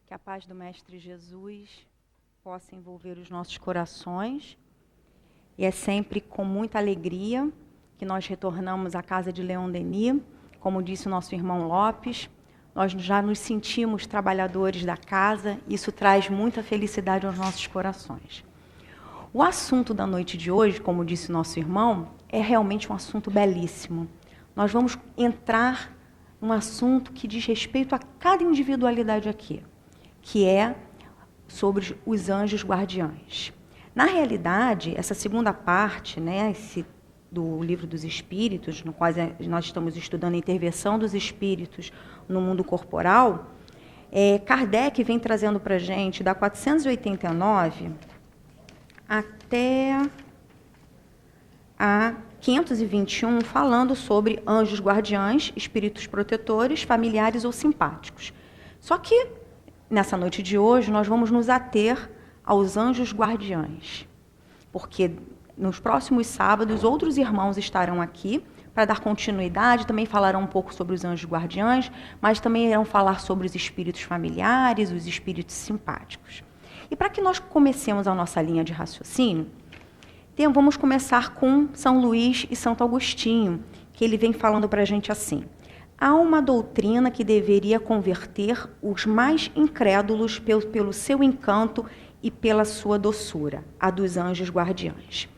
Que a paz do Mestre Jesus possa envolver os nossos corações. E é sempre com muita alegria que nós retornamos à casa de Leon Denis. Como disse o nosso irmão Lopes, nós já nos sentimos trabalhadores da casa. Isso traz muita felicidade aos nossos corações. O assunto da noite de hoje, como disse o nosso irmão, é realmente um assunto belíssimo. Nós vamos entrar num assunto que diz respeito a cada individualidade aqui, que é sobre os anjos guardiães. Na realidade, essa segunda parte, né, do Livro dos Espíritos, no qual nós estamos estudando a intervenção dos espíritos no mundo corporal, Kardec vem trazendo para a gente, da 489 até a 521, falando sobre anjos guardiães, espíritos protetores, familiares ou simpáticos. Só que, nessa noite de hoje, nós vamos nos ater aos anjos guardiães, porque nos próximos sábados outros irmãos estarão aqui para dar continuidade, também falarão um pouco sobre os anjos guardiães, mas também irão falar sobre os espíritos familiares, os espíritos simpáticos. E para que nós comecemos a nossa linha de raciocínio, vamos começar com São Luís e Santo Agostinho, que ele vem falando para a gente assim: há uma doutrina que deveria converter os mais incrédulos pelo seu encanto e pela sua doçura, a dos anjos guardiães.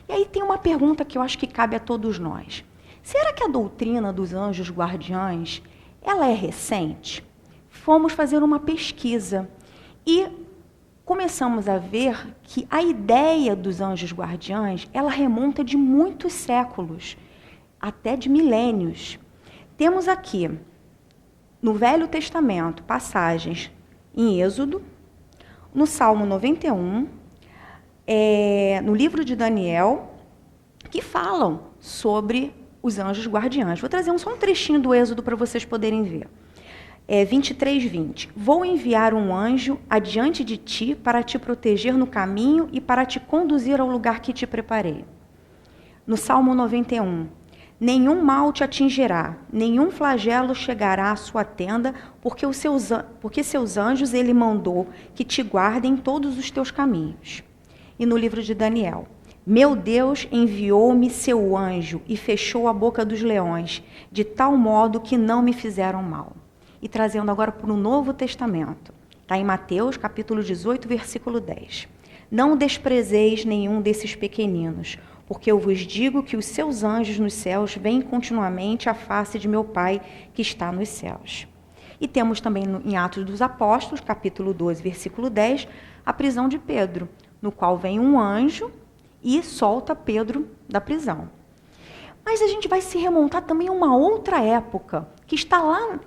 E aí tem uma pergunta que eu acho que cabe a todos nós. Será que a doutrina dos anjos guardiães, ela é recente? Fomos fazer uma pesquisa e começamos a ver que a ideia dos anjos guardiães, ela remonta de muitos séculos, até de milênios. Temos aqui, no Velho Testamento, passagens em Êxodo, no Salmo 91, no livro de Daniel, que falam sobre os anjos guardiães. Vou trazer só um trechinho do Êxodo para vocês poderem ver. 23:20. Vou enviar um anjo adiante de ti para te proteger no caminho e para te conduzir ao lugar que te preparei. No Salmo 91. Nenhum mal te atingirá, nenhum flagelo chegará à sua tenda, porque seus anjos ele mandou que te guardem todos os teus caminhos. E no livro de Daniel. Meu Deus enviou-me seu anjo e fechou a boca dos leões, de tal modo que não me fizeram mal. E trazendo agora para o Novo Testamento. Está em Mateus, capítulo 18, versículo 10. Não desprezeis nenhum desses pequeninos, porque eu vos digo que os seus anjos nos céus veem continuamente a face de meu Pai que está nos céus. E temos também em Atos dos Apóstolos, capítulo 12, versículo 10, a prisão de Pedro, no qual vem um anjo e solta Pedro da prisão. Mas a gente vai se remontar também a uma outra época, que está lá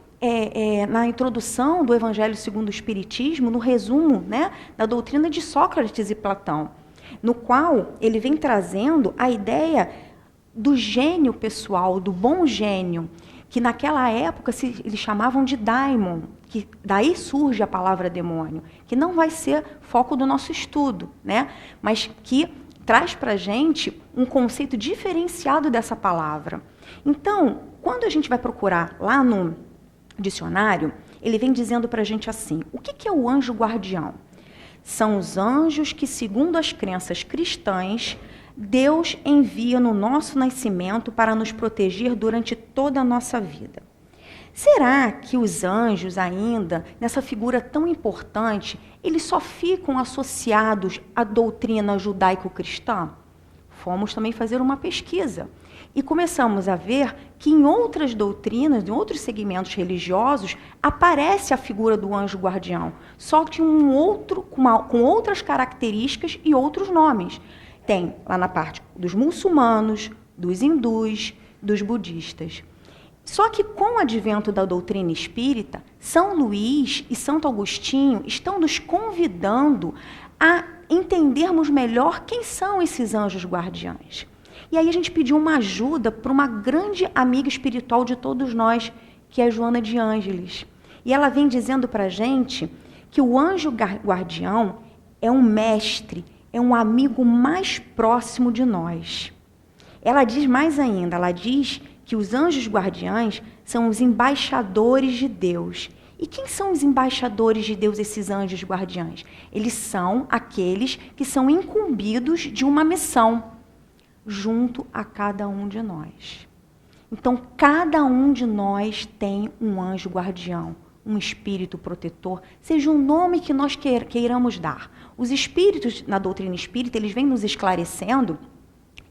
na introdução do Evangelho segundo o Espiritismo, no resumo, né, da doutrina de Sócrates e Platão, no qual ele vem trazendo a ideia do gênio pessoal, do bom gênio, que naquela época eles chamavam de daimon, que daí surge a palavra demônio, que não vai ser foco do nosso estudo, né, mas que traz para a gente um conceito diferenciado dessa palavra. Então, quando a gente vai procurar lá no dicionário, ele vem dizendo para a gente assim: o que é o anjo guardião? São os anjos que, segundo as crenças cristãs, Deus envia no nosso nascimento para nos proteger durante toda a nossa vida. Será que os anjos ainda, nessa figura tão importante, eles só ficam associados à doutrina judaico-cristã? Fomos também fazer uma pesquisa e começamos a ver que em outras doutrinas, em outros segmentos religiosos, aparece a figura do anjo guardião, só que com outras características e outros nomes. Tem lá na parte dos muçulmanos, dos hindus, dos budistas. Só que com o advento da doutrina espírita, São Luís e Santo Agostinho estão nos convidando a entendermos melhor quem são esses anjos guardiães. E aí a gente pediu uma ajuda para uma grande amiga espiritual de todos nós, que é Joana de Ângeles. E ela vem dizendo para a gente que o anjo guardião é um mestre, é um amigo mais próximo de nós. Ela diz mais ainda, ela diz que os anjos guardiães são os embaixadores de Deus. E quem são os embaixadores de Deus, esses anjos guardiães? Eles são aqueles que são incumbidos de uma missão, junto a cada um de nós. Então, cada um de nós tem um anjo guardião, um espírito protetor, seja o nome que nós queiramos dar. Os espíritos, na doutrina espírita, eles vêm nos esclarecendo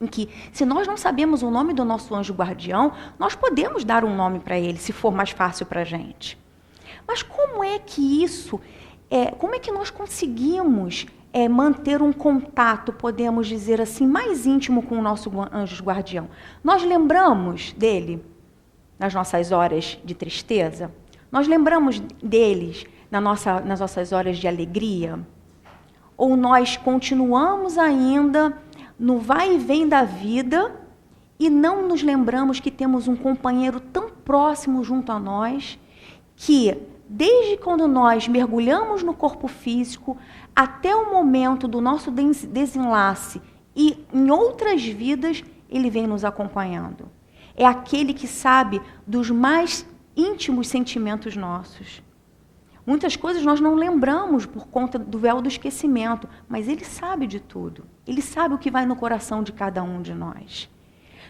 em que, se nós não sabemos o nome do nosso anjo guardião, nós podemos dar um nome para ele, se for mais fácil para a gente. Mas como é que como é que nós conseguimos manter um contato, podemos dizer assim, mais íntimo com o nosso anjo guardião? Nós lembramos dele nas nossas horas de tristeza? Nós lembramos deles nas nossas horas de alegria? Ou nós continuamos ainda no vai e vem da vida e não nos lembramos que temos um companheiro tão próximo junto a nós, que desde quando nós mergulhamos no corpo físico até o momento do nosso desenlace e em outras vidas, ele vem nos acompanhando. É aquele que sabe dos mais íntimos sentimentos nossos. Muitas coisas nós não lembramos por conta do véu do esquecimento, mas ele sabe de tudo. Ele sabe o que vai no coração de cada um de nós.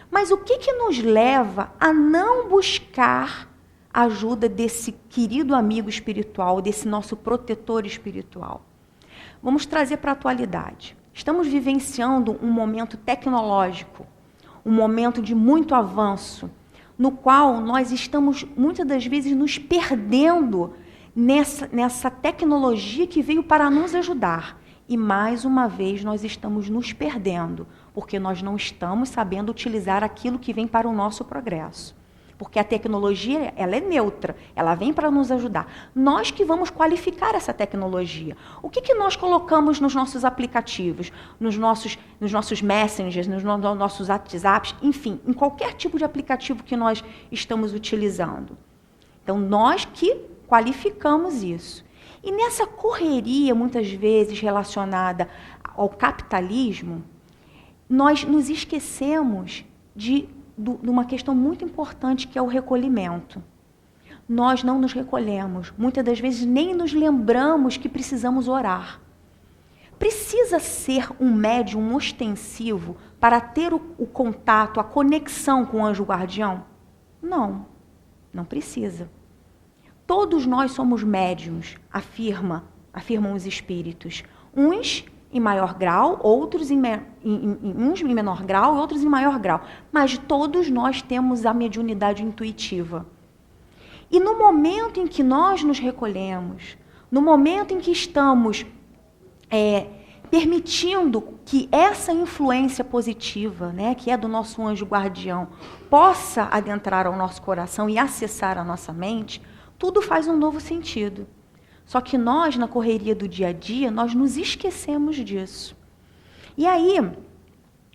Mas o que nos leva a não buscar a ajuda desse querido amigo espiritual, desse nosso protetor espiritual? Vamos trazer para a atualidade. Estamos vivenciando um momento tecnológico, um momento de muito avanço, no qual nós estamos, muitas das vezes, nos perdendo nessa tecnologia que veio para nos ajudar. E, mais uma vez, nós estamos nos perdendo, porque nós não estamos sabendo utilizar aquilo que vem para o nosso progresso. Porque a tecnologia, ela é neutra, ela vem para nos ajudar. Nós que vamos qualificar essa tecnologia. O que nós colocamos nos nossos aplicativos, nos nossos messengers, nos nossos WhatsApps, enfim, em qualquer tipo de aplicativo que nós estamos utilizando. Então, nós que qualificamos isso. E nessa correria, muitas vezes relacionada ao capitalismo, nós nos esquecemos de uma questão muito importante, que é o recolhimento. Nós não nos recolhemos, muitas das vezes nem nos lembramos que precisamos orar. Precisa ser um médium ostensivo para ter o contato, a conexão com o anjo guardião? Não, não precisa. Todos nós somos médiuns, afirmam os espíritos. Uns em maior grau, uns em menor grau e outros em maior grau. Mas todos nós temos a mediunidade intuitiva. E no momento em que nós nos recolhemos, no momento em que estamos permitindo que essa influência positiva, né, que é do nosso anjo guardião, possa adentrar ao nosso coração e acessar a nossa mente, tudo faz um novo sentido. Só que nós, na correria do dia a dia, nós nos esquecemos disso. E aí,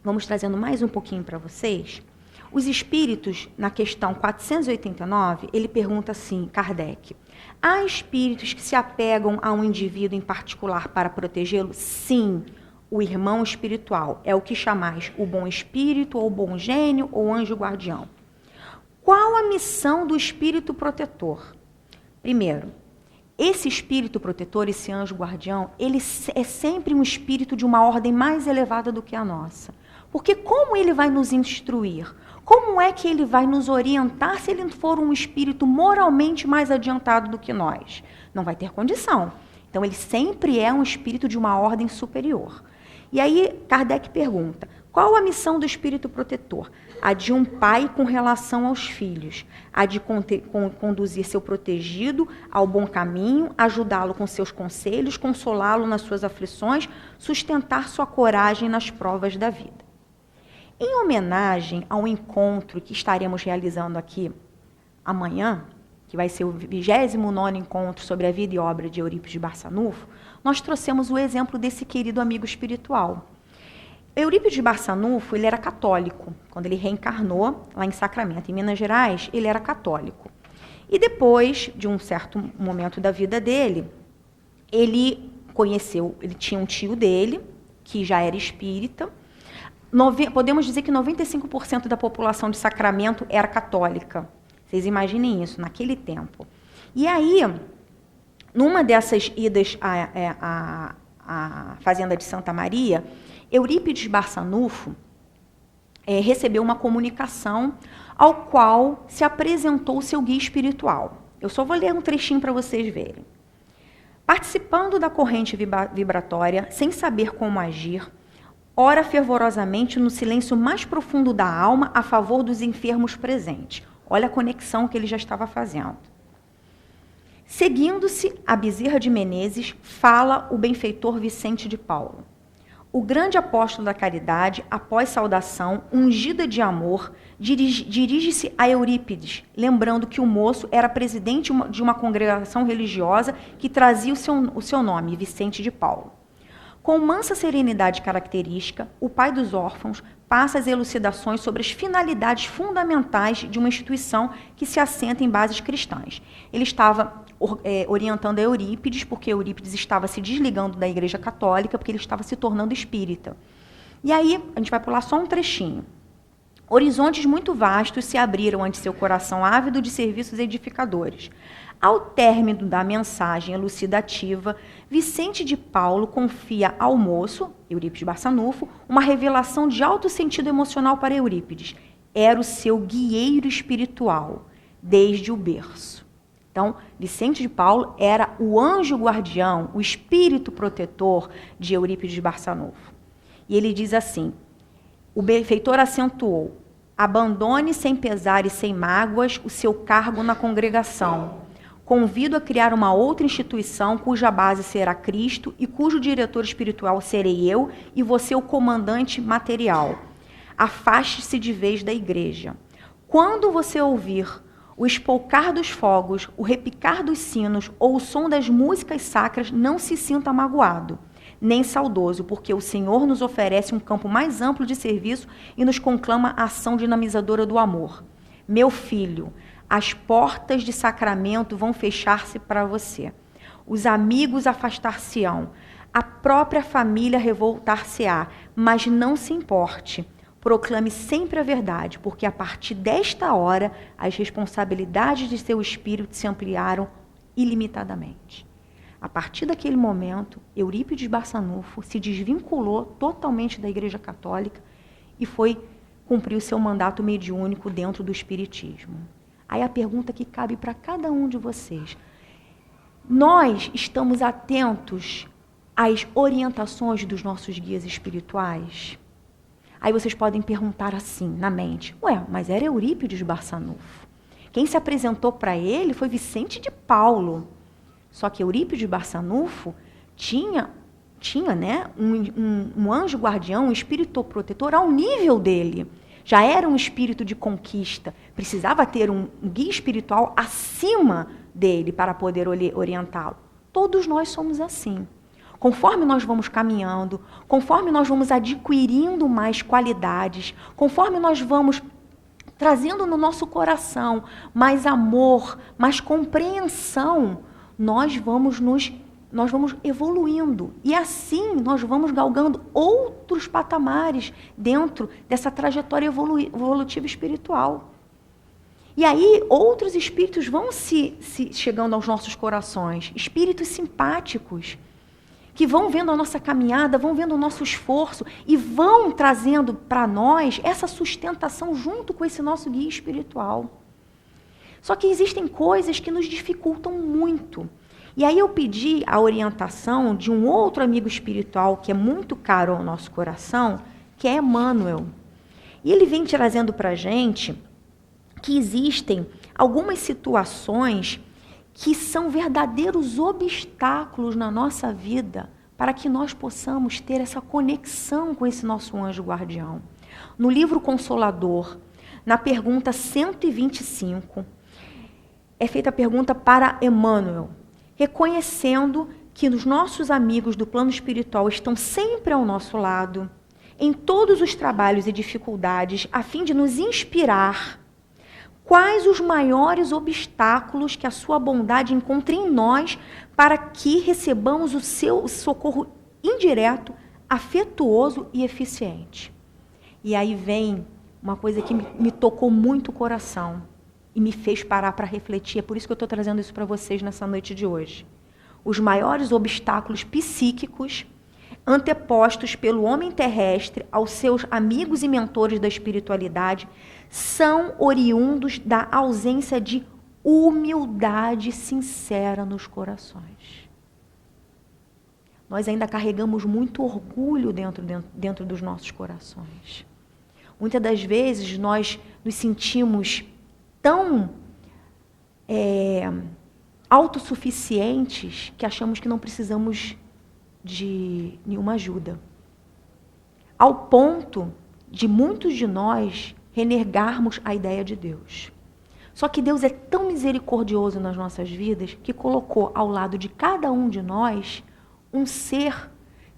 vamos trazendo mais um pouquinho para vocês. Os espíritos, na questão 489, ele pergunta assim, Kardec: há espíritos que se apegam a um indivíduo em particular para protegê-lo? Sim, o irmão espiritual. É o que chamais o bom espírito, ou bom gênio, ou anjo guardião. Qual a missão do espírito protetor? Primeiro, esse espírito protetor, esse anjo guardião, ele é sempre um espírito de uma ordem mais elevada do que a nossa. Porque como ele vai nos instruir? Como é que ele vai nos orientar se ele for um espírito moralmente mais adiantado do que nós? Não vai ter condição. Então, ele sempre é um espírito de uma ordem superior. E aí, Kardec pergunta, qual a missão do espírito protetor? A de um pai com relação aos filhos, a de conduzir seu protegido ao bom caminho, ajudá-lo com seus conselhos, consolá-lo nas suas aflições, sustentar sua coragem nas provas da vida. Em homenagem ao encontro que estaremos realizando aqui amanhã, que vai ser o 29º encontro sobre a vida e obra de Eurípides de Barçanufo, nós trouxemos o exemplo desse querido amigo espiritual. Eurípides de Barçanufo, ele era católico. Quando ele reencarnou lá em Sacramento, em Minas Gerais, ele era católico. E depois de um certo momento da vida dele, ele tinha um tio dele, que já era espírita, podemos dizer que 95% da população de Sacramento era católica. Vocês imaginem isso, naquele tempo. E aí, numa dessas idas à fazenda de Santa Maria, Eurípides Barçanufo recebeu uma comunicação ao qual se apresentou o seu guia espiritual. Eu só vou ler um trechinho para vocês verem. Participando da corrente vibratória, sem saber como agir, ora fervorosamente no silêncio mais profundo da alma a favor dos enfermos presentes. Olha a conexão que ele já estava fazendo. Seguindo-se a Bezerra de Menezes, fala o benfeitor Vicente de Paulo. O grande apóstolo da caridade, após saudação, ungida de amor, dirige-se a Eurípides, lembrando que o moço era presidente de uma congregação religiosa que trazia o seu nome, Vicente de Paulo. Com mansa serenidade característica, o pai dos órfãos passa as elucidações sobre as finalidades fundamentais de uma instituição que se assenta em bases cristãs. Ele estava orientando a Eurípides, porque Eurípides estava se desligando da Igreja Católica, porque ele estava se tornando espírita. E aí, a gente vai pular só um trechinho. Horizontes muito vastos se abriram ante seu coração ávido de serviços edificadores. Ao término da mensagem elucidativa, Vicente de Paulo confia ao moço, Eurípides Barçanufo, uma revelação de alto sentido emocional para Eurípides. Era o seu guieiro espiritual, desde o berço. Então, Vicente de Paulo era o anjo guardião, o espírito protetor de Eurípides Barçanufo. E ele diz assim, o benfeitor acentuou, abandone sem pesar e sem mágoas o seu cargo na congregação. Convido a criar uma outra instituição cuja base será Cristo e cujo diretor espiritual serei eu e você o comandante material. Afaste-se de vez da igreja. Quando você ouvir o espolcar dos fogos, o repicar dos sinos ou o som das músicas sacras, não se sinta magoado, nem saudoso, porque o Senhor nos oferece um campo mais amplo de serviço e nos conclama a ação dinamizadora do amor. Meu filho, as portas de Sacramento vão fechar-se para você. Os amigos afastar-se-ão. A própria família revoltar-se-á. Mas não se importe. Proclame sempre a verdade, porque a partir desta hora as responsabilidades de seu espírito se ampliaram ilimitadamente. A partir daquele momento, Eurípides Barçanufo se desvinculou totalmente da Igreja Católica e foi cumprir o seu mandato mediúnico dentro do Espiritismo. Aí a pergunta que cabe para cada um de vocês. Nós estamos atentos às orientações dos nossos guias espirituais? Aí vocês podem perguntar assim, na mente, mas era Eurípides Barçanufo. Quem se apresentou para ele foi Vicente de Paulo. Só que Eurípides Barçanufo tinha né, um anjo guardião, um espírito protetor ao nível dele. Já era um espírito de conquista, precisava ter um guia espiritual acima dele para poder orientá-lo. Todos nós somos assim. Conforme nós vamos caminhando, conforme nós vamos adquirindo mais qualidades, conforme nós vamos trazendo no nosso coração mais amor, mais compreensão, nós vamos evoluindo. E assim nós vamos galgando outros patamares dentro dessa trajetória evolutiva espiritual. E aí outros espíritos vão se chegando aos nossos corações, espíritos simpáticos, que vão vendo a nossa caminhada, vão vendo o nosso esforço e vão trazendo para nós essa sustentação junto com esse nosso guia espiritual. Só que existem coisas que nos dificultam muito. E aí eu pedi a orientação de um outro amigo espiritual que é muito caro ao nosso coração, que é Emmanuel. E ele vem trazendo para a gente que existem algumas situações que são verdadeiros obstáculos na nossa vida para que nós possamos ter essa conexão com esse nosso anjo guardião. No livro Consolador, na pergunta 125, é feita a pergunta para Emmanuel, reconhecendo que os nossos amigos do plano espiritual estão sempre ao nosso lado, em todos os trabalhos e dificuldades, a fim de nos inspirar. Quais os maiores obstáculos que a sua bondade encontra em nós para que recebamos o seu socorro indireto, afetuoso e eficiente? E aí vem uma coisa que me tocou muito o coração e me fez parar para refletir. É por isso que eu estou trazendo isso para vocês nessa noite de hoje. Os maiores obstáculos psíquicos antepostos pelo homem terrestre aos seus amigos e mentores da espiritualidade são oriundos da ausência de humildade sincera nos corações. Nós ainda carregamos muito orgulho dentro dos nossos corações. Muitas das vezes nós nos sentimos tão autossuficientes que achamos que não precisamos de nenhuma ajuda. Ao ponto de muitos de nós renegarmos a ideia de Deus. Só que Deus é tão misericordioso nas nossas vidas que colocou ao lado de cada um de nós um ser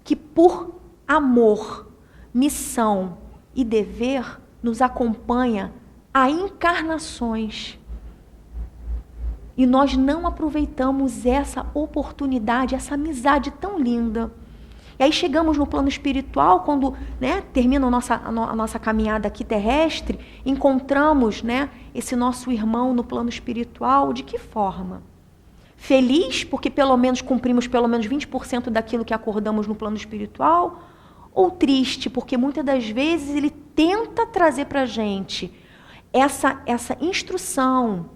que por amor, missão e dever nos acompanha a encarnações. E nós não aproveitamos essa oportunidade, essa amizade tão linda. E aí chegamos no plano espiritual, quando termina a nossa caminhada aqui terrestre, encontramos esse nosso irmão no plano espiritual. De que forma? Feliz, porque pelo menos cumprimos pelo menos 20% daquilo que acordamos no plano espiritual? Ou triste, porque muitas das vezes ele tenta trazer para a gente essa instrução.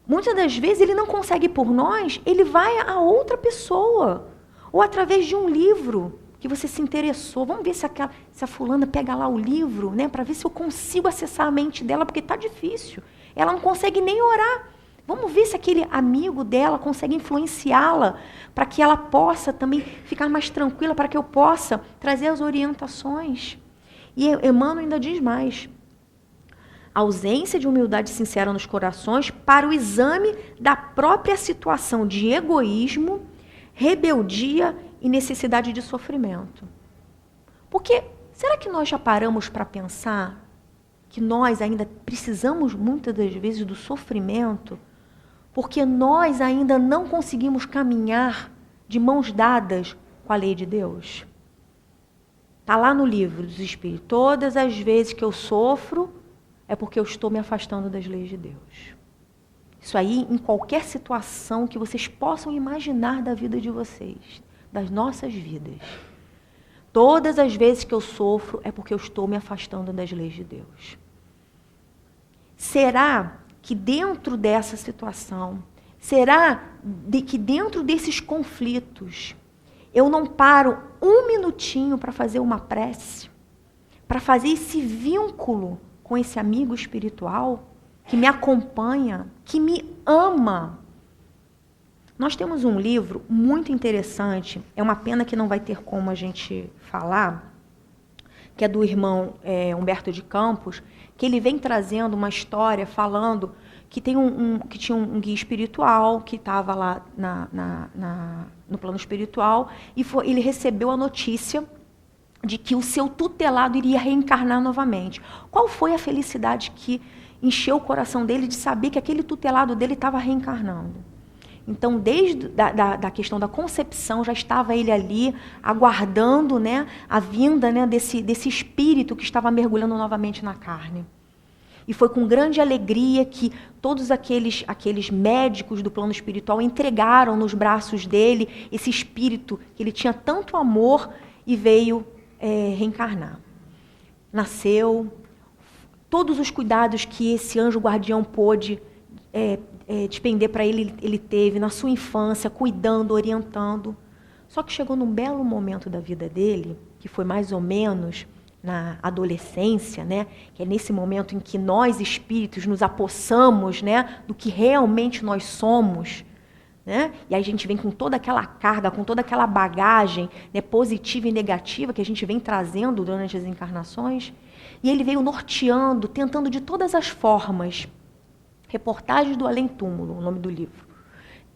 Muitas das vezes ele não consegue por nós, ele vai a outra pessoa. Ou através de um livro que você se interessou. Vamos ver se a fulana pega lá o livro, para ver se eu consigo acessar a mente dela, porque está difícil. Ela não consegue nem orar. Vamos ver se aquele amigo dela consegue influenciá-la para que ela possa também ficar mais tranquila, para que eu possa trazer as orientações. E Emmanuel ainda diz mais. Ausência de humildade sincera nos corações para o exame da própria situação de egoísmo, rebeldia e necessidade de sofrimento. Porque será que nós já paramos para pensar que nós ainda precisamos muitas das vezes do sofrimento porque nós ainda não conseguimos caminhar de mãos dadas com a lei de Deus? Está lá no livro dos Espíritos. Todas as vezes que eu sofro é porque eu estou me afastando das leis de Deus. Isso aí em qualquer situação que vocês possam imaginar da vida de vocês, das nossas vidas. Todas as vezes que eu sofro é porque eu estou me afastando das leis de Deus. Será que dentro dessa situação, que dentro desses conflitos, eu não paro um minutinho para fazer uma prece, para fazer esse vínculo com esse amigo espiritual que me acompanha, que me ama? Nós temos um livro muito interessante, é uma pena que não vai ter como a gente falar, que é do irmão Humberto de Campos, que ele vem trazendo uma história falando que tinha um guia espiritual que estava lá no plano espiritual e ele recebeu a notícia de que o seu tutelado iria reencarnar novamente. Qual foi a felicidade que encheu o coração dele de saber que aquele tutelado dele estava reencarnando? Então, desde da questão da concepção, já estava ele ali, aguardando a vinda desse espírito que estava mergulhando novamente na carne. E foi com grande alegria que todos aqueles médicos do plano espiritual entregaram nos braços dele esse espírito que ele tinha tanto amor e veio reencarnar. Nasceu, todos os cuidados que esse anjo guardião pôde despender para ele, ele teve na sua infância, cuidando, orientando. Só que chegou num belo momento da vida dele, que foi mais ou menos na adolescência, que é nesse momento em que nós, espíritos, nos apossamos do que realmente nós somos, e aí a gente vem com toda aquela carga, com toda aquela bagagem positiva e negativa que a gente vem trazendo durante as encarnações, e ele veio norteando, tentando de todas as formas. Reportagens do Além-Túmulo, o nome do livro.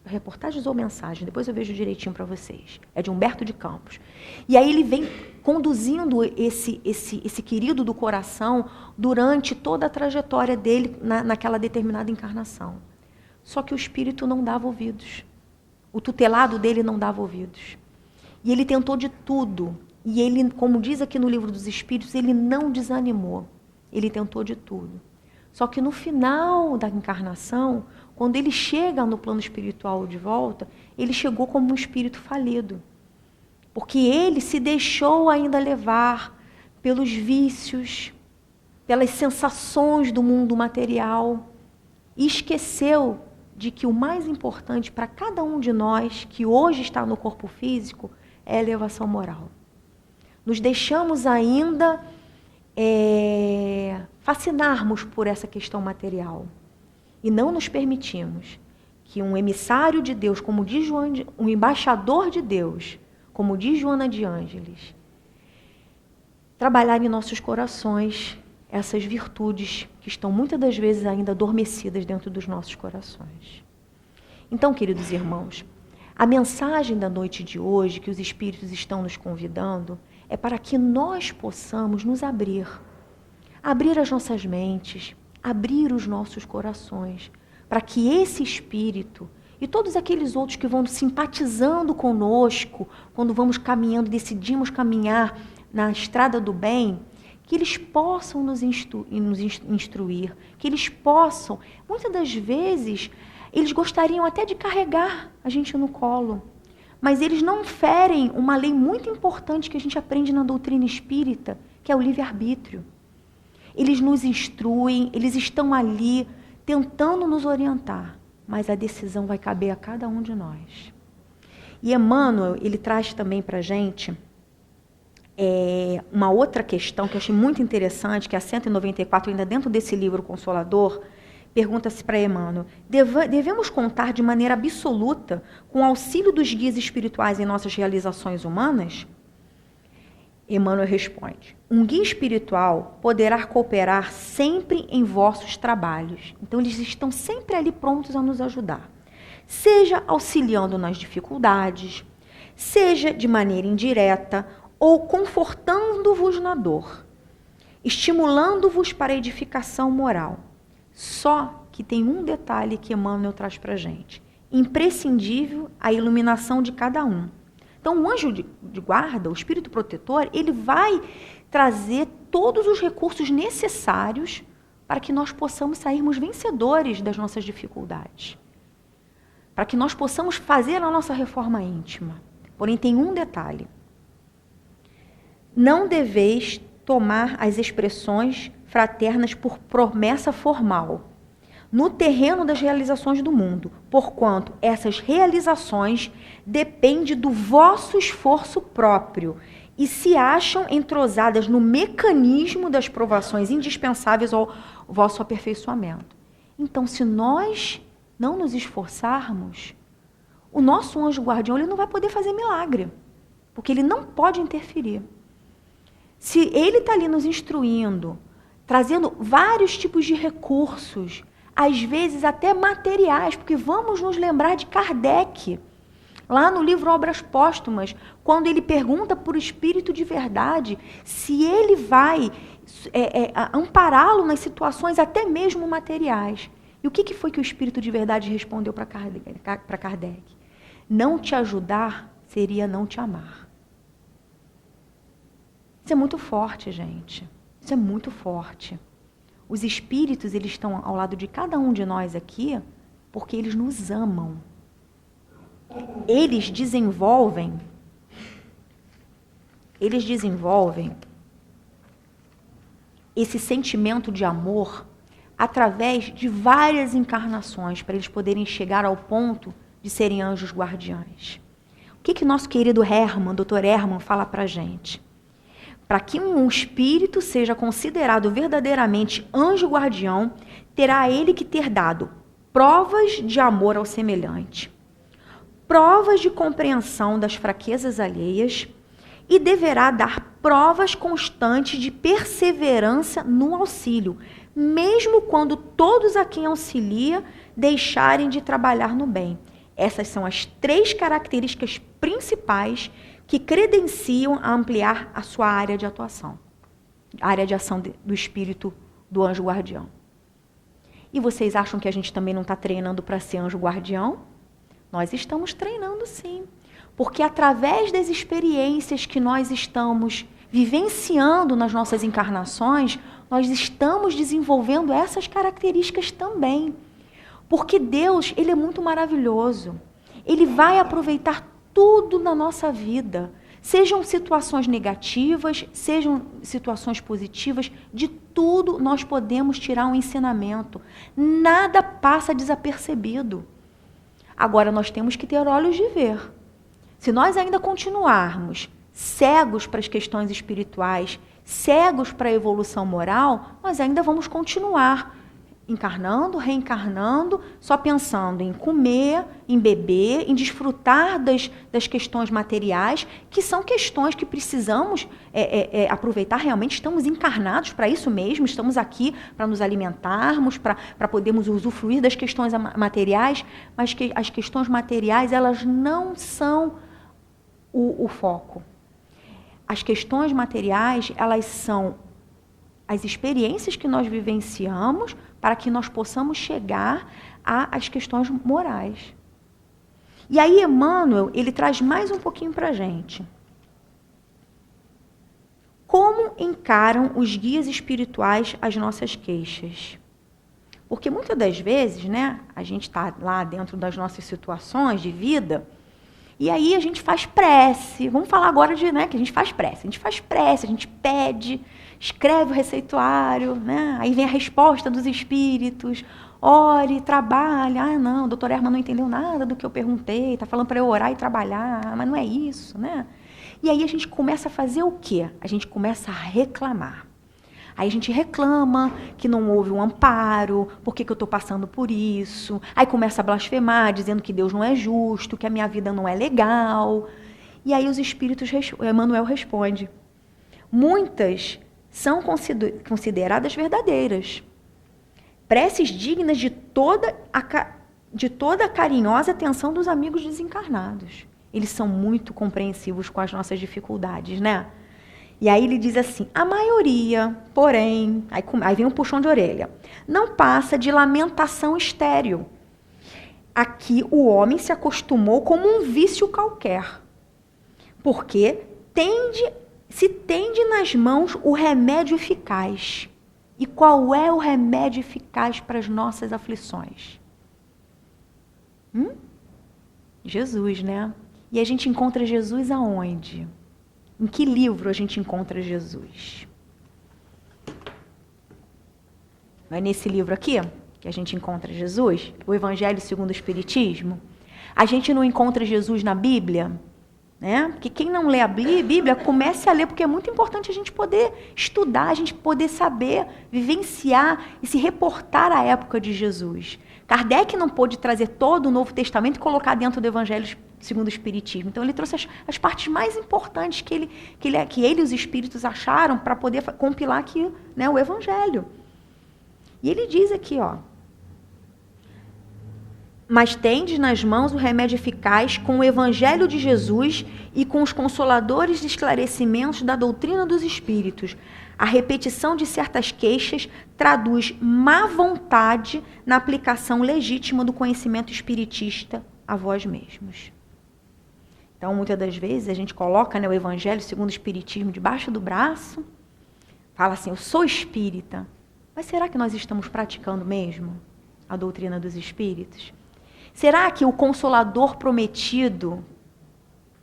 Reportagens ou mensagens, depois eu vejo direitinho para vocês. É de Humberto de Campos. E aí ele vem conduzindo esse querido do coração durante toda a trajetória dele naquela determinada encarnação. Só que o espírito não dava ouvidos. O tutelado dele não dava ouvidos. E ele tentou de tudo E ele, como diz aqui no Livro dos Espíritos, ele não desanimou. Ele tentou de tudo. Só que no final da encarnação, quando ele chega no plano espiritual de volta, ele chegou como um espírito falido. Porque ele se deixou ainda levar pelos vícios, pelas sensações do mundo material, e esqueceu de que o mais importante para cada um de nós, que hoje está no corpo físico, é a elevação moral. Nos deixamos ainda fascinarmos por essa questão material. E não nos permitimos que um emissário de Deus, como diz um embaixador de Deus, como diz Joana de Ângeles, trabalhar em nossos corações essas virtudes que estão muitas das vezes ainda adormecidas dentro dos nossos corações. Então, queridos irmãos, a mensagem da noite de hoje que os Espíritos estão nos convidando é para que nós possamos nos abrir as nossas mentes, abrir os nossos corações, para que esse Espírito e todos aqueles outros que vão simpatizando conosco, quando vamos caminhando, decidimos caminhar na estrada do bem, que eles possam nos instruir, que eles possam, muitas das vezes, eles gostariam até de carregar a gente no colo, mas eles não ferem uma lei muito importante que a gente aprende na doutrina espírita, que é o livre-arbítrio. Eles nos instruem, eles estão ali tentando nos orientar, mas a decisão vai caber a cada um de nós. E Emmanuel, ele traz também para a gente uma outra questão que eu achei muito interessante, que é a 194, ainda dentro desse livro Consolador, pergunta-se para Emmanuel: devemos contar de maneira absoluta com o auxílio dos guias espirituais em nossas realizações humanas? Emmanuel responde: um guia espiritual poderá cooperar sempre em vossos trabalhos. Então, eles estão sempre ali prontos a nos ajudar. Seja auxiliando nas dificuldades, seja de maneira indireta, ou confortando-vos na dor, estimulando-vos para a edificação moral. Só que tem um detalhe que Emmanuel traz para a gente: imprescindível a iluminação de cada um. Então, o anjo de guarda, o espírito protetor, ele vai trazer todos os recursos necessários para que nós possamos sairmos vencedores das nossas dificuldades, para que nós possamos fazer a nossa reforma íntima. Porém, tem um detalhe: não deveis tomar as expressões fraternas por promessa formal, no terreno das realizações do mundo, porquanto essas realizações dependem do vosso esforço próprio e se acham entrosadas no mecanismo das provações indispensáveis ao vosso aperfeiçoamento. Então, se nós não nos esforçarmos, o nosso anjo guardião ele não vai poder fazer milagre, porque ele não pode interferir. Se ele está ali nos instruindo, trazendo vários tipos de recursos, às vezes até materiais, porque vamos nos lembrar de Kardec, lá no livro Obras Póstumas, quando ele pergunta para o Espírito de Verdade se ele vai ampará-lo nas situações até mesmo materiais. E o que foi que o Espírito de Verdade respondeu para Kardec? Não te ajudar seria não te amar. Isso é muito forte, gente. Isso é muito forte. Os espíritos, eles estão ao lado de cada um de nós aqui porque eles nos amam. Eles desenvolvem esse sentimento de amor através de várias encarnações para eles poderem chegar ao ponto de serem anjos guardiães. O que nosso querido Hermann, Dr. Hermann, fala para a gente? Para que um espírito seja considerado verdadeiramente anjo guardião, terá ele que ter dado provas de amor ao semelhante, provas de compreensão das fraquezas alheias e deverá dar provas constantes de perseverança no auxílio, mesmo quando todos a quem auxilia deixarem de trabalhar no bem. Essas são as 3 características principais que credenciam a ampliar a sua área de atuação, a área de ação do espírito do anjo guardião. E vocês acham que a gente também não está treinando para ser anjo guardião? Nós estamos treinando sim, Porque através das experiências que nós estamos vivenciando nas nossas encarnações, nós estamos desenvolvendo essas características também. Porque Deus, Ele é muito maravilhoso. Ele vai aproveitar tudo na nossa vida. Sejam situações negativas, sejam situações positivas, de tudo nós podemos tirar um ensinamento. Nada passa desapercebido. Agora, nós temos que ter olhos de ver. Se nós ainda continuarmos cegos para as questões espirituais, cegos para a evolução moral, nós ainda vamos continuar encarnando, reencarnando, só pensando em comer, em beber, em desfrutar das questões materiais, que são questões que precisamos aproveitar. Realmente estamos encarnados para isso mesmo, estamos aqui para nos alimentarmos, para podermos usufruir das questões materiais, mas que as questões materiais, elas não são o foco. As questões materiais, elas são as experiências que nós vivenciamos para que nós possamos chegar às questões morais. E aí Emmanuel, ele traz mais um pouquinho para a gente. Como encaram os guias espirituais as nossas queixas? Porque muitas das vezes, né, a gente está lá dentro das nossas situações de vida, e aí a gente faz prece. Vamos falar agora de, né, que a gente faz prece. A gente faz prece, a gente pede, escreve o receituário, né? Aí vem a resposta dos espíritos, ore, trabalhe. Ah, não, a doutora Erma não entendeu nada do que eu perguntei, está falando para eu orar e trabalhar, mas não é isso, né? E aí a gente começa a fazer o quê? A gente começa a reclamar. Aí a gente reclama que não houve um amparo, por que eu estou passando por isso. Aí começa a blasfemar, dizendo que Deus não é justo, que a minha vida não é legal. E aí os espíritos, Emmanuel responde, muitas são consideradas verdadeiras. Preces dignas de toda a carinhosa atenção dos amigos desencarnados. Eles são muito compreensivos com as nossas dificuldades, né? E aí ele diz assim, a maioria, porém, aí vem um puxão de orelha, não passa de lamentação estéril. Aqui o homem se acostumou como um vício qualquer, porque se tende nas mãos o remédio eficaz. E qual é o remédio eficaz para as nossas aflições? Jesus, né? E a gente encontra Jesus aonde? Em que livro a gente encontra Jesus? Não é nesse livro aqui que a gente encontra Jesus? O Evangelho segundo o Espiritismo? A gente não encontra Jesus na Bíblia? Né? Porque quem não lê a Bíblia, comece a ler, porque é muito importante a gente poder estudar, a gente poder saber, vivenciar e se reportar à época de Jesus. Kardec não pôde trazer todo o Novo Testamento e colocar dentro do Evangelho segundo o Espiritismo. Então ele trouxe as partes mais importantes que ele e os Espíritos acharam para poder compilar aqui, né, o Evangelho. E ele diz aqui, ó, mas tendes nas mãos o remédio eficaz com o Evangelho de Jesus e com os consoladores esclarecimentos da doutrina dos Espíritos. A repetição de certas queixas traduz má vontade na aplicação legítima do conhecimento espiritista a vós mesmos. Então, muitas das vezes, a gente coloca, né, o Evangelho segundo o Espiritismo debaixo do braço, fala assim, eu sou espírita. Mas será que nós estamos praticando mesmo a doutrina dos Espíritos? Será que o Consolador prometido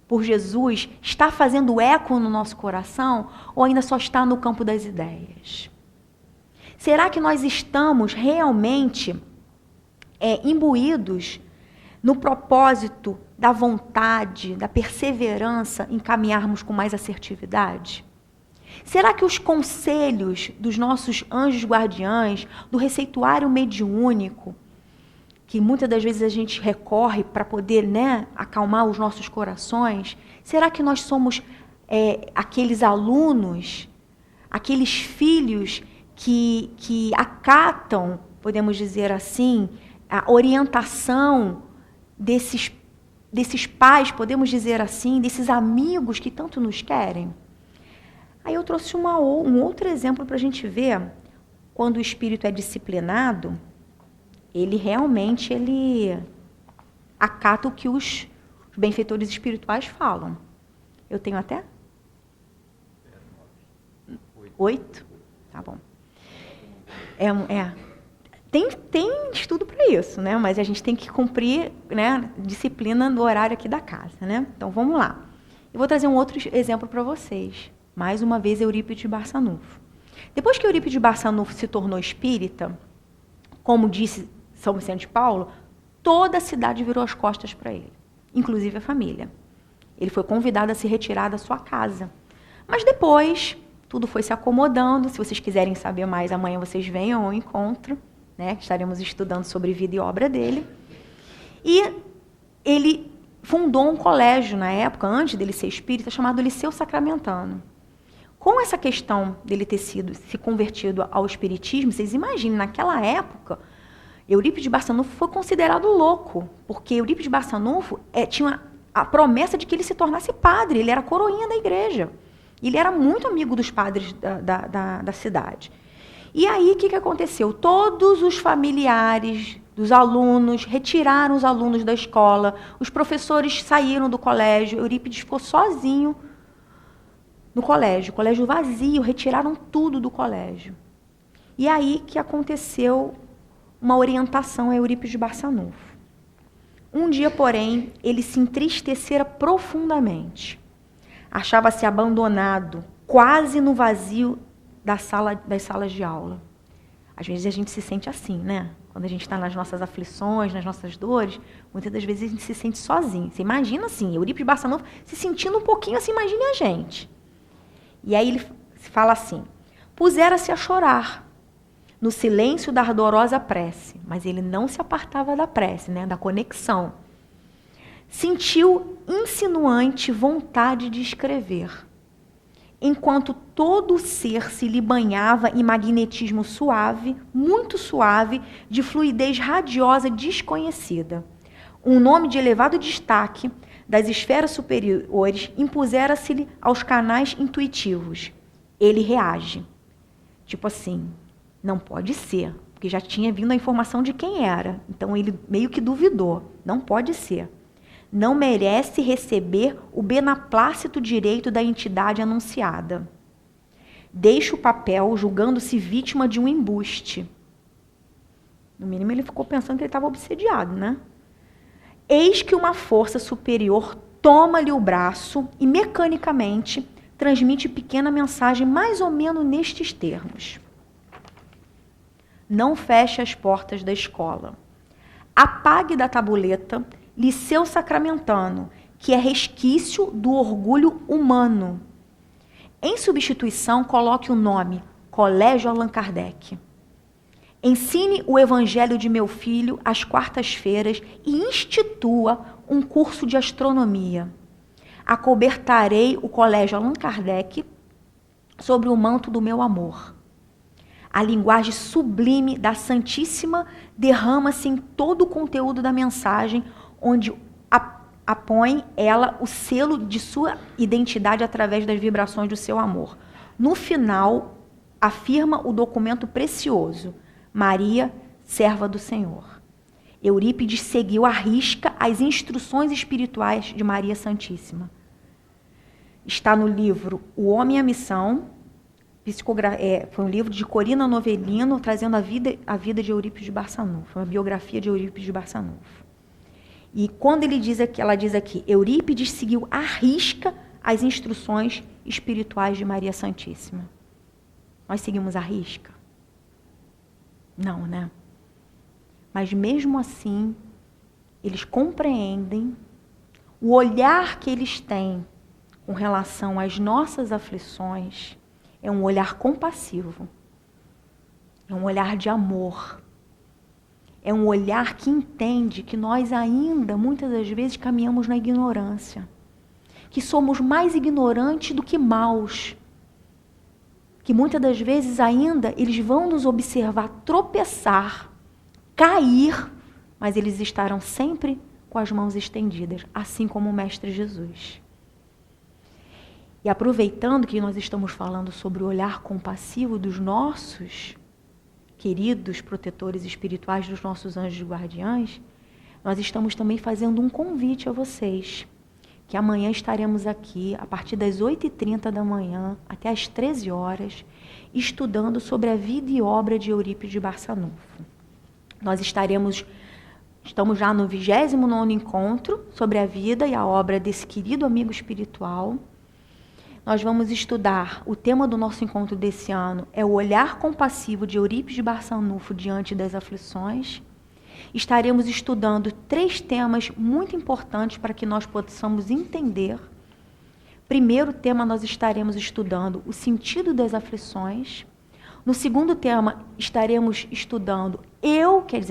por Jesus está fazendo eco no nosso coração ou ainda só está no campo das ideias? Será que nós estamos realmente imbuídos no propósito da vontade, da perseverança em caminharmos com mais assertividade? Será que os conselhos dos nossos anjos guardiães, do receituário mediúnico, que muitas das vezes a gente recorre para poder, né, acalmar os nossos corações, será que nós somos aqueles alunos, aqueles filhos que acatam, podemos dizer assim, a orientação desses pais, podemos dizer assim, desses amigos que tanto nos querem? Aí eu trouxe um outro exemplo para a gente ver, quando o espírito é disciplinado, ele realmente acata o que os benfeitores espirituais falam. Eu tenho até? 8? Tá bom. Tem estudo para isso, né? Mas a gente tem que cumprir, né, disciplina do horário aqui da casa, né? Então vamos lá. Eu vou trazer um outro exemplo para vocês. Mais uma vez, Eurípides de Barçanufo. Depois que Eurípides de Barçanufo se tornou espírita, como disse São Vicente de Paulo, toda a cidade virou as costas para ele, inclusive a família. Ele foi convidado a se retirar da sua casa. Mas depois, tudo foi se acomodando. Se vocês quiserem saber mais, amanhã vocês venham ao encontro, né? Estaremos estudando sobre vida e obra dele. E ele fundou um colégio na época, antes dele ser espírita, chamado Liceu Sacramentano. Com essa questão dele ter se convertido ao espiritismo, vocês imaginem, naquela época, Eurípides de Barçanufo foi considerado louco, porque Eurípides de Barçanufo tinha a promessa de que ele se tornasse padre, ele era coroinha da igreja. Ele era muito amigo dos padres da cidade. E aí, o que aconteceu? Todos os familiares dos alunos retiraram os alunos da escola, os professores saíram do colégio, Eurípides ficou sozinho no colégio vazio, retiraram tudo do colégio. E aí que aconteceu uma orientação a Eurípides de Barçanufo. Um dia, porém, ele se entristecera profundamente. Achava-se abandonado, quase no vazio das salas de aula. Às vezes a gente se sente assim, né? Quando a gente está nas nossas aflições, nas nossas dores, muitas das vezes a gente se sente sozinho. Você imagina assim, Eurípides de Barçanufo se sentindo um pouquinho assim, imagine a gente. E aí ele fala assim, pusera-se a chorar, no silêncio da ardorosa prece, mas ele não se apartava da prece, né, da conexão. Sentiu insinuante vontade de escrever, enquanto todo o ser se lhe banhava em magnetismo suave, muito suave, de fluidez radiosa desconhecida. Um nome de elevado destaque das esferas superiores impusera-se-lhe aos canais intuitivos. Ele reage. Tipo assim, não pode ser, porque já tinha vindo a informação de quem era. Então ele meio que duvidou. Não pode ser. Não merece receber o benaplácito direito da entidade anunciada. Deixa o papel julgando-se vítima de um embuste. No mínimo ele ficou pensando que ele estava obsediado, né? Eis que uma força superior toma-lhe o braço e, mecanicamente, transmite pequena mensagem mais ou menos nestes termos. Não feche as portas da escola. Apague da tabuleta Liceu Sacramentano, que é resquício do orgulho humano. Em substituição, coloque o nome Colégio Allan Kardec. Ensine o evangelho de meu filho às quartas-feiras e institua um curso de astronomia. Acobertarei o Colégio Allan Kardec sobre o manto do meu amor. A linguagem sublime da Santíssima derrama-se em todo o conteúdo da mensagem, onde apõe ela o selo de sua identidade através das vibrações do seu amor. No final, afirma o documento precioso: Maria, serva do Senhor. Eurípides seguiu à risca as instruções espirituais de Maria Santíssima. Está no livro O Homem e a Missão, foi um livro de Corina Novellino, trazendo a vida de Eurípides de Barçanufo, uma biografia de Eurípides de Barçanufo. E quando ela diz aqui, Eurípides seguiu à risca as instruções espirituais de Maria Santíssima. Nós seguimos à risca? Não, né? Mas mesmo assim, eles compreendem o olhar que eles têm com relação às nossas aflições, é um olhar compassivo, é um olhar de amor, é um olhar que entende que nós ainda, muitas das vezes, caminhamos na ignorância, que somos mais ignorantes do que maus, que muitas das vezes ainda eles vão nos observar tropeçar, cair, mas eles estarão sempre com as mãos estendidas, assim como o Mestre Jesus. E aproveitando que nós estamos falando sobre o olhar compassivo dos nossos queridos protetores espirituais, dos nossos anjos guardiães, nós estamos também fazendo um convite a vocês. que amanhã estaremos aqui, a partir das 8h30 da manhã, até às 13 horas, estudando sobre a vida e obra de Eurípides de Barçanufo. Nós estamos já no 29º encontro sobre a vida e a obra desse querido amigo espiritual. Nós vamos estudar, o tema do nosso encontro desse ano é o olhar compassivo de Eurípides de Barçanufo diante das aflições. Estaremos estudando 3 temas muito importantes para que nós possamos entender. Primeiro tema, nós estaremos estudando o sentido das aflições. No segundo tema, estaremos estudando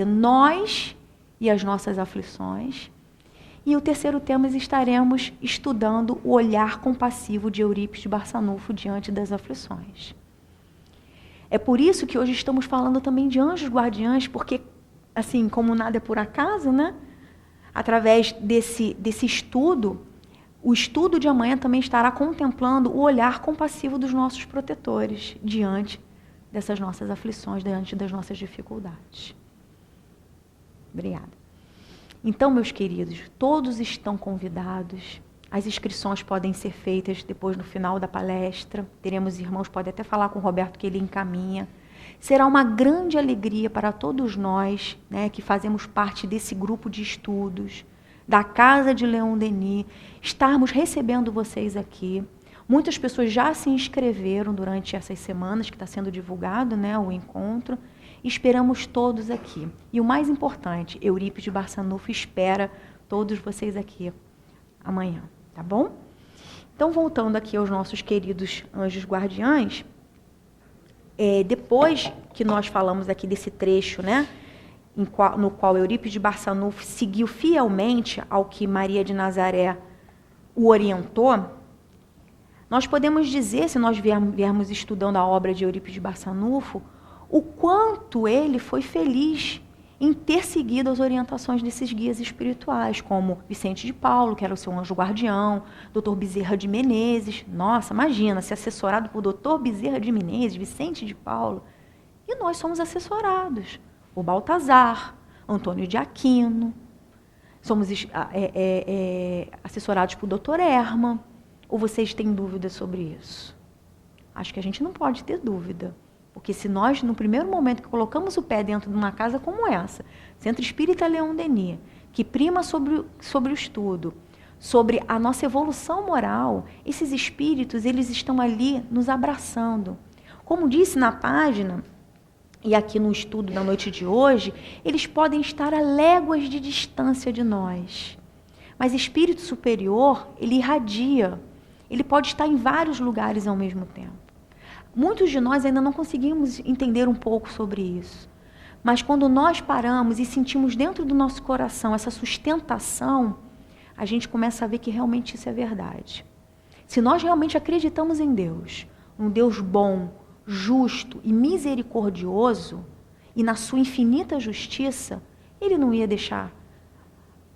nós e as nossas aflições. E o terceiro tema, estaremos estudando o olhar compassivo de Eurípides de Barçanufo diante das aflições. É por isso que hoje estamos falando também de anjos guardiães, porque, assim, como nada é por acaso, né? Através desse estudo, o estudo de amanhã também estará contemplando o olhar compassivo dos nossos protetores diante dessas nossas aflições, diante das nossas dificuldades. Obrigada. Então, meus queridos, todos estão convidados. As inscrições podem ser feitas depois no final da palestra. Teremos irmãos, pode até falar com o Roberto que ele encaminha. Será uma grande alegria para todos nós, né, que fazemos parte desse grupo de estudos, da Casa de Leon Denis, estarmos recebendo vocês aqui. Muitas pessoas já se inscreveram durante essas semanas que está sendo divulgado, né, o encontro. Esperamos todos aqui. E o mais importante, Eurípides de Barçanufo espera todos vocês aqui amanhã, tá bom? Então, voltando aqui aos nossos queridos anjos guardiães, depois que nós falamos aqui desse trecho, né, no qual Eurípides de Barçanufo seguiu fielmente ao que Maria de Nazaré o orientou, nós podemos dizer, se nós viermos estudando a obra de Eurípides de Barçanufo, o quanto ele foi feliz em ter seguido as orientações desses guias espirituais, como Vicente de Paulo, que era o seu anjo guardião, Dr. Bezerra de Menezes. Nossa, imagina, ser assessorado por Dr. Bezerra de Menezes, Vicente de Paulo. E nós somos assessorados por Baltazar, Antônio de Aquino, somos assessorados por Dr. Herman. Ou vocês têm dúvidas sobre isso? Acho que a gente não pode ter dúvida. Porque se nós, no primeiro momento que colocamos o pé dentro de uma casa como essa, Centro Espírita Leon Denis, que prima sobre o estudo, sobre a nossa evolução moral, esses espíritos, eles estão ali nos abraçando. Como disse na página, e aqui no estudo da noite de hoje, eles podem estar a léguas de distância de nós. Mas espírito superior, ele irradia. Ele pode estar em vários lugares ao mesmo tempo. Muitos de nós ainda não conseguimos entender um pouco sobre isso. Mas quando nós paramos e sentimos dentro do nosso coração essa sustentação, a gente começa a ver que realmente isso é verdade. Se nós realmente acreditamos em Deus, um Deus bom, justo e misericordioso, e na sua infinita justiça, Ele não ia deixar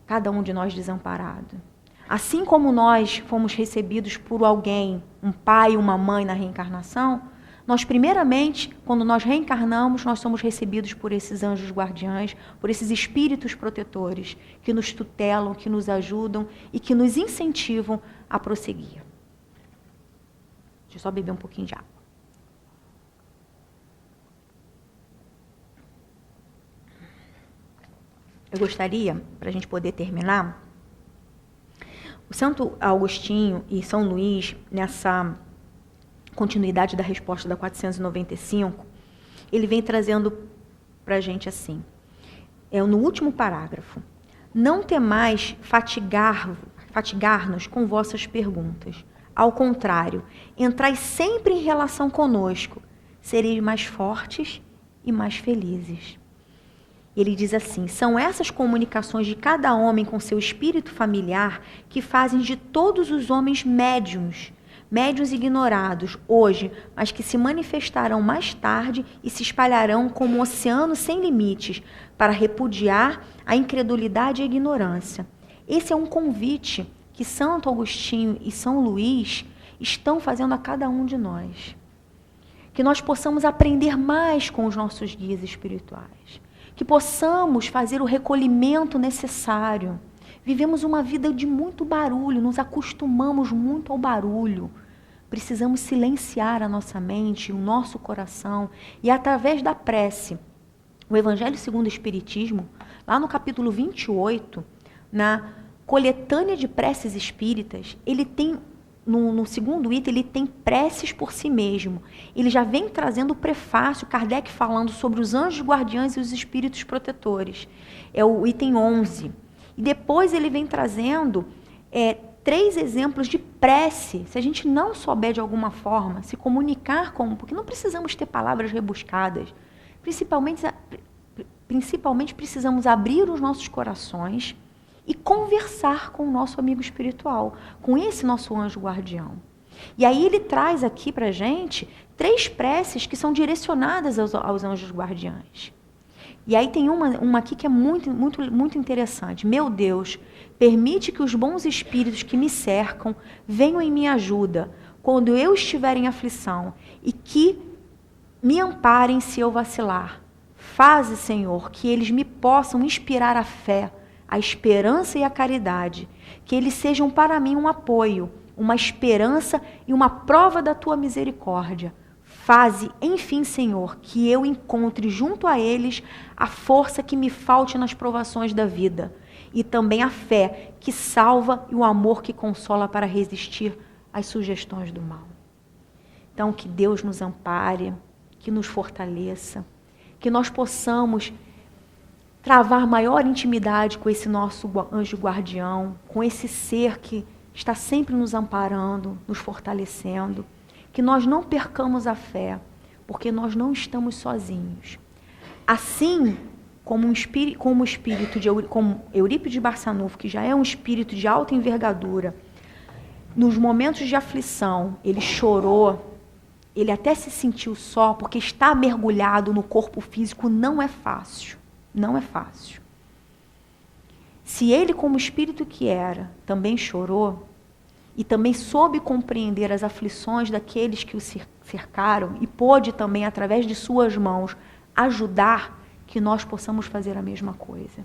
cada um de nós desamparado. Assim como nós fomos recebidos por alguém, um pai, uma mãe na reencarnação, nós primeiramente, quando nós reencarnamos, nós somos recebidos por esses anjos guardiães, por esses espíritos protetores, que nos tutelam, que nos ajudam e que nos incentivam a prosseguir. Deixa eu só beber um pouquinho de água. Eu gostaria, para a gente poder terminar, o Santo Agostinho e São Luís, nessa continuidade da resposta da 495, ele vem trazendo para a gente assim, no último parágrafo: não temais fatigar-nos com vossas perguntas. Ao contrário, entrai sempre em relação conosco, sereis mais fortes e mais felizes. Ele diz assim: são essas comunicações de cada homem com seu espírito familiar que fazem de todos os homens médiuns ignorados hoje, mas que se manifestarão mais tarde e se espalharão como um oceano sem limites para repudiar a incredulidade e a ignorância. Esse é um convite que Santo Agostinho e São Luís estão fazendo a cada um de nós. Que nós possamos aprender mais com os nossos guias espirituais. Que possamos fazer o recolhimento necessário, Vivemos uma vida de muito barulho, nos acostumamos muito ao barulho. Precisamos silenciar a nossa mente, o nosso coração, e através da prece. O Evangelho segundo o Espiritismo, lá no capítulo 28, na coletânea de preces espíritas, ele tem, no segundo item, ele tem preces por si mesmo. Ele já vem trazendo o prefácio, Kardec falando sobre os anjos guardiães e os espíritos protetores. É o item 11. E depois ele vem trazendo 3 exemplos de prece. Se a gente não souber de alguma forma se comunicar com... Porque não precisamos ter palavras rebuscadas. Principalmente precisamos abrir os nossos corações e conversar com o nosso amigo espiritual, com esse nosso anjo guardião. E aí ele traz aqui para a gente 3 preces que são direcionadas aos anjos guardiães. E aí tem uma aqui que é muito, muito, muito interessante. Meu Deus, permite que os bons espíritos que me cercam venham em minha ajuda quando eu estiver em aflição e que me amparem se eu vacilar. Faze, Senhor, que eles me possam inspirar a fé, a esperança e a caridade, que eles sejam para mim um apoio, uma esperança e uma prova da tua misericórdia. Faze, enfim, Senhor, que eu encontre junto a eles a força que me falte nas provações da vida e também a fé que salva e o amor que consola para resistir às sugestões do mal. Então, que Deus nos ampare, que nos fortaleça, que nós possamos travar maior intimidade com esse nosso anjo guardião, com esse ser que está sempre nos amparando, nos fortalecendo, que nós não percamos a fé, porque nós não estamos sozinhos. Assim como Eurípides de Barçanufo, que já é um espírito de alta envergadura, nos momentos de aflição, ele chorou, ele até se sentiu só, porque estar mergulhado no corpo físico não é fácil. Não é fácil. Se ele, como espírito que era, também chorou, e também soube compreender as aflições daqueles que o cercaram, e pôde também, através de suas mãos, ajudar, que nós possamos fazer a mesma coisa.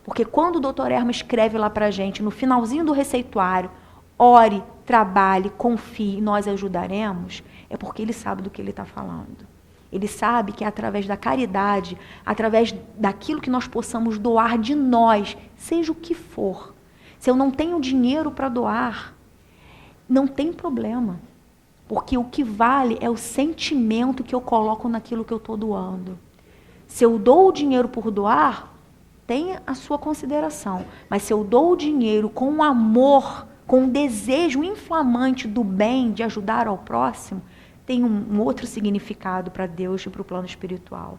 Porque quando o Dr. Erma escreve lá para a gente, no finalzinho do receituário, ore, trabalhe, confie, nós ajudaremos, é porque ele sabe do que ele está falando. Ele sabe que é através da caridade, através daquilo que nós possamos doar de nós, seja o que for. Se eu não tenho dinheiro para doar, não tem problema. Porque o que vale é o sentimento que eu coloco naquilo que eu estou doando. Se eu dou o dinheiro por doar, tem a sua consideração. Mas se eu dou o dinheiro com amor, com um desejo inflamante do bem, de ajudar ao próximo, tem um outro significado para Deus e para o plano espiritual.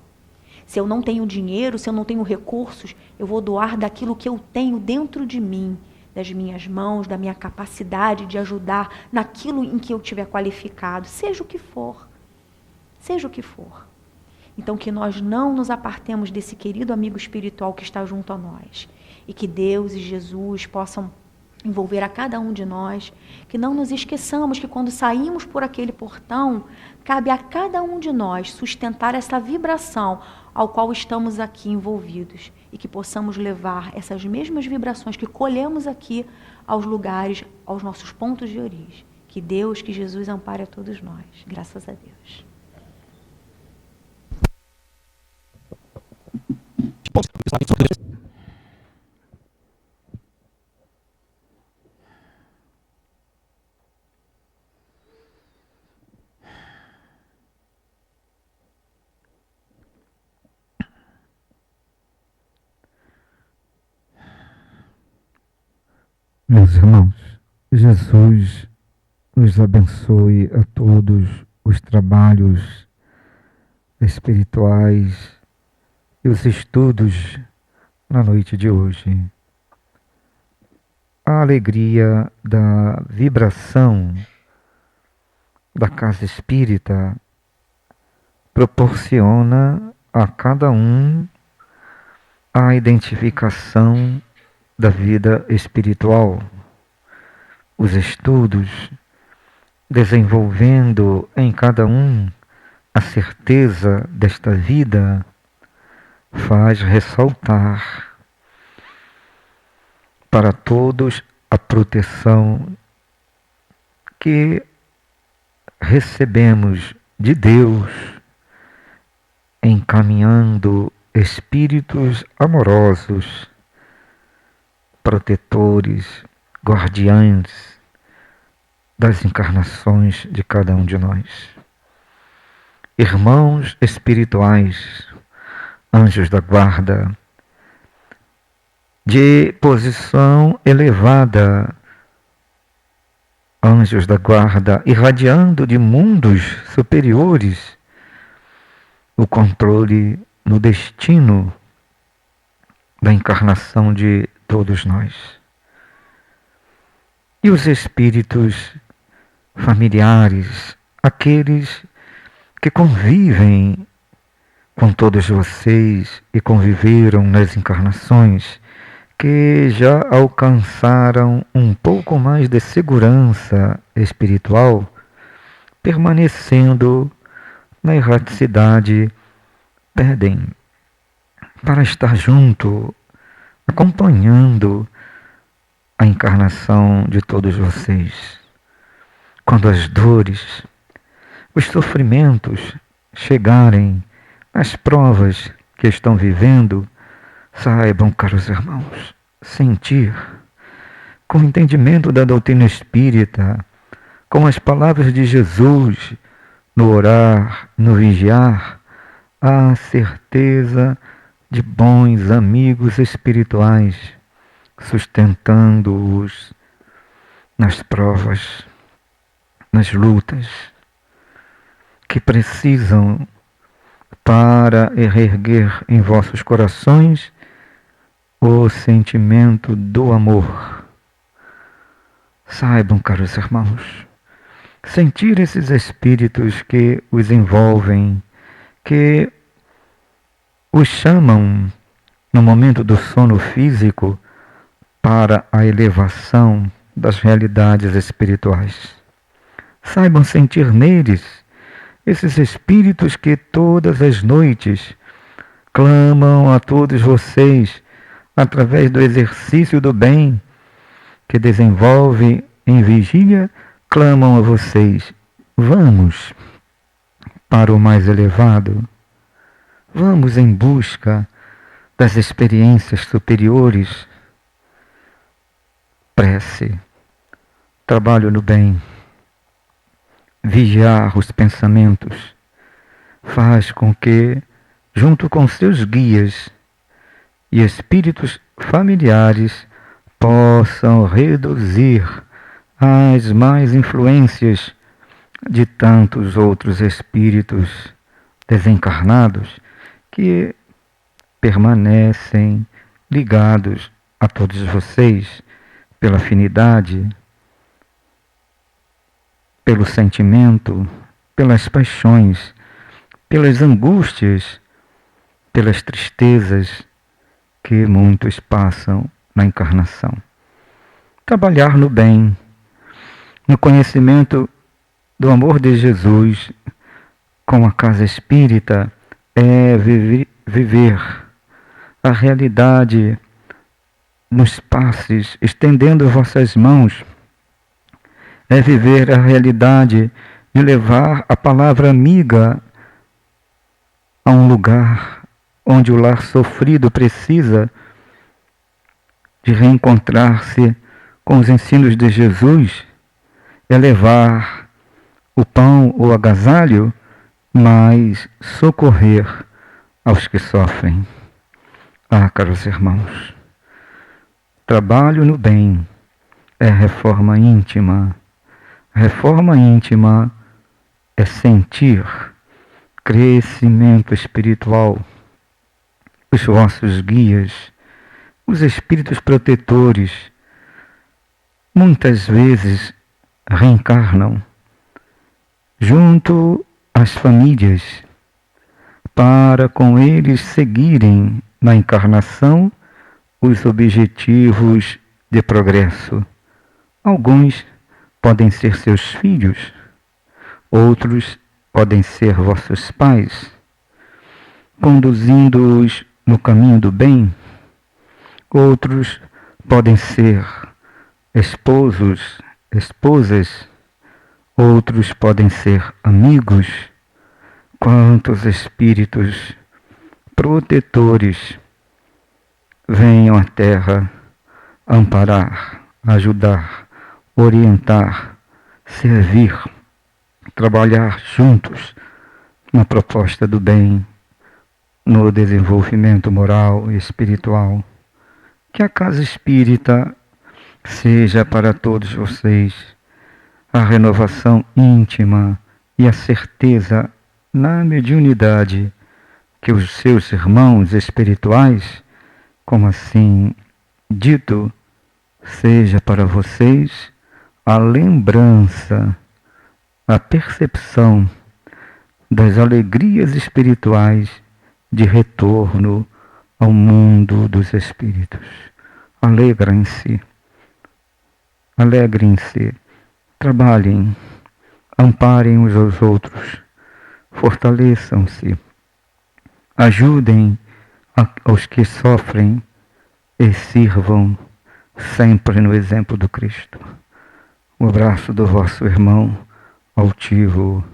Se eu não tenho dinheiro, se eu não tenho recursos, eu vou doar daquilo que eu tenho dentro de mim, das minhas mãos, da minha capacidade de ajudar naquilo em que eu tiver qualificado, seja o que for. Seja o que for. Então, que nós não nos apartemos desse querido amigo espiritual que está junto a nós. E que Deus e Jesus possam envolver a cada um de nós, que não nos esqueçamos que quando saímos por aquele portão, cabe a cada um de nós sustentar essa vibração ao qual estamos aqui envolvidos e que possamos levar essas mesmas vibrações que colhemos aqui aos lugares, aos nossos pontos de origem. Que Deus, que Jesus ampare a todos nós. Graças a Deus. Meus irmãos, Jesus nos abençoe a todos os trabalhos espirituais e os estudos na noite de hoje. A alegria da vibração da casa espírita proporciona a cada um a identificação da vida espiritual, os estudos, desenvolvendo em cada um a certeza desta vida, faz ressaltar para todos a proteção que recebemos de Deus, encaminhando espíritos amorosos, protetores, guardiães das encarnações de cada um de nós. Irmãos espirituais, anjos da guarda, de posição elevada, anjos da guarda, irradiando de mundos superiores o controle no destino da encarnação de todos nós. E os espíritos familiares, aqueles que convivem com todos vocês e conviveram nas encarnações, que já alcançaram um pouco mais de segurança espiritual, permanecendo na erraticidade, pedem para estar junto, acompanhando a encarnação de todos vocês. Quando as dores, os sofrimentos chegarem, as provas que estão vivendo, saibam, caros irmãos, sentir, com o entendimento da doutrina espírita, com as palavras de Jesus, no orar, no vigiar, a certeza de bons amigos espirituais, sustentando-os nas provas, nas lutas, que precisam para erguer em vossos corações o sentimento do amor. Saibam, caros irmãos, sentir esses espíritos que os envolvem, que os chamam no momento do sono físico para a elevação das realidades espirituais. Saibam sentir neles esses espíritos que todas as noites clamam a todos vocês através do exercício do bem que desenvolve em vigília, clamam a vocês: vamos para o mais elevado, vamos em busca das experiências superiores. Prece, trabalho no bem, vigiar os pensamentos, faz com que, junto com seus guias e espíritos familiares, possam reduzir as más influências de tantos outros espíritos desencarnados que permanecem ligados a todos vocês pela afinidade, pelo sentimento, pelas paixões, pelas angústias, pelas tristezas que muitos passam na encarnação. Trabalhar no bem, no conhecimento do amor de Jesus com a casa espírita é viver a realidade nos passes, estendendo vossas mãos. É viver a realidade de levar a palavra amiga a um lugar onde o lar sofrido precisa de reencontrar-se com os ensinos de Jesus. É levar o pão ou agasalho, mas socorrer aos que sofrem. Ah, caros irmãos, trabalho no bem é reforma íntima. Reforma íntima é sentir crescimento espiritual. Os vossos guias, os espíritos protetores, muitas vezes reencarnam junto às famílias para com eles seguirem na encarnação os objetivos de progresso. Alguns podem ser seus filhos, outros podem ser vossos pais, conduzindo-os no caminho do bem. Outros podem ser esposos, esposas, outros podem ser amigos. Quantos espíritos protetores venham à Terra amparar, ajudar, orientar, servir, trabalhar juntos na proposta do bem, no desenvolvimento moral e espiritual. Que a casa espírita seja para todos vocês a renovação íntima e a certeza na mediunidade que os seus irmãos espirituais, como assim dito, seja para vocês a lembrança, a percepção das alegrias espirituais de retorno ao mundo dos espíritos. Alegrem-se, alegrem-se, trabalhem, amparem uns aos outros, fortaleçam-se, ajudem aos que sofrem e sirvam sempre no exemplo do Cristo. Um abraço do vosso irmão altivo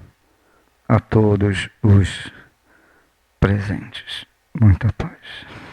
a todos os presentes. Muita paz.